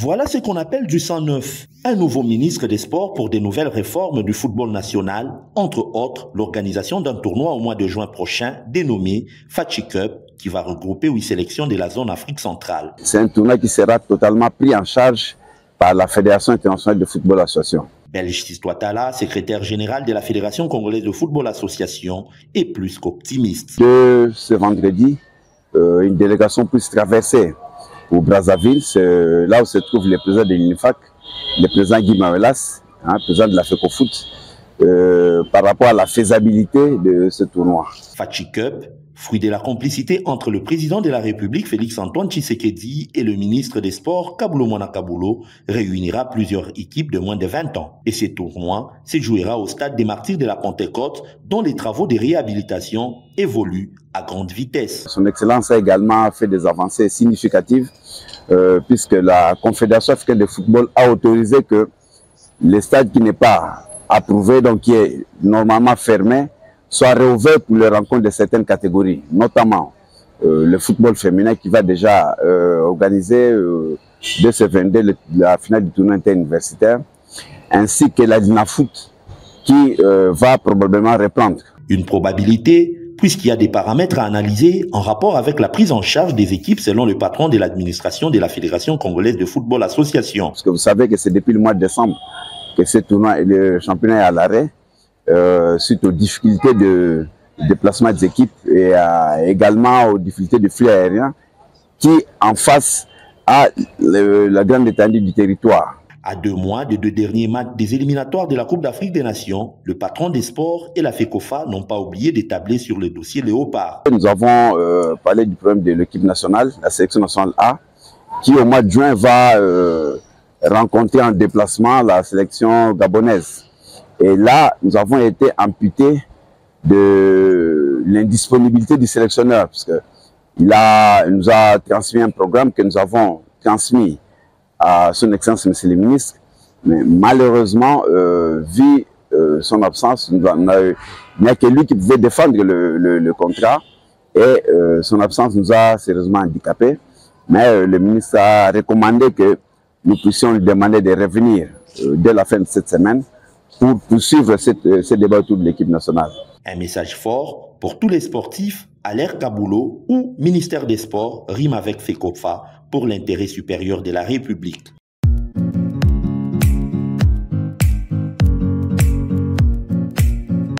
Voilà ce qu'on appelle du sang neuf. Un nouveau ministre des Sports pour des nouvelles réformes du football national, entre autres l'organisation d'un tournoi au mois de juin prochain dénommé Fatchi Cup, qui va regrouper 8 sélections de la zone Afrique centrale. C'est un tournoi qui sera totalement pris en charge par la Fédération internationale de football association. Belge Tala, secrétaire général de la Fédération congolaise de football association, est plus qu'optimiste. De ce vendredi, une délégation puisse traverser au Brazzaville, là où se trouve le président de l'UNIFAC, le président Guy Mawelas, président de la FECOFOOT, par rapport à la faisabilité de ce tournoi. Fatchi Cup, fruit de la complicité entre le président de la République Félix-Antoine Tshisekedi et le ministre des Sports Kabulo Mwana Kabulo, réunira plusieurs équipes de moins de 20 ans. Et ce tournoi se jouera au stade des Martyrs de la Pentecôte, dont les travaux de réhabilitation évoluent à grande vitesse. Son Excellence a également fait des avancées significatives puisque la Confédération africaine de football a autorisé que le stade qui n'est pas approuvé, donc qui est normalement fermé, soit réouvert pour les rencontres de certaines catégories, notamment le football féminin qui va déjà organiser dès ce 22 la finale du tournoi interuniversitaire, ainsi que la Dinafoot qui va probablement reprendre. Une probabilité puisqu'il y a des paramètres à analyser en rapport avec la prise en charge des équipes selon le patron de l'administration de la Fédération congolaise de football association. Parce que vous savez que c'est depuis le mois de décembre que ce tournoi, le championnat est à l'arrêt. Suite aux difficultés de déplacement des équipes et également aux difficultés de flux aériens qui en face à la grande étendue du territoire. À 2 mois des 2 derniers matchs des éliminatoires de la Coupe d'Afrique des Nations, le patron des sports et la FECOFA n'ont pas oublié d'établir sur le dossier Léopard. Nous avons parlé du problème de l'équipe nationale, la sélection nationale A, qui au mois de juin va rencontrer en déplacement la sélection gabonaise. Et là, nous avons été amputés de l'indisponibilité du sélectionneur, parce que il nous a transmis un programme que nous avons transmis à son Excellence, Monsieur le Ministre, mais malheureusement, vu son absence, il n'y a que lui qui pouvait défendre le contrat, et son absence nous a sérieusement handicapés. Mais le ministre a recommandé que nous puissions lui demander de revenir dès la fin de cette semaine pour poursuivre ce débat autour de l'équipe nationale. Un message fort pour tous les sportifs à l'ère Kabulo ou ministère des Sports rime avec FECOFA pour l'intérêt supérieur de la République.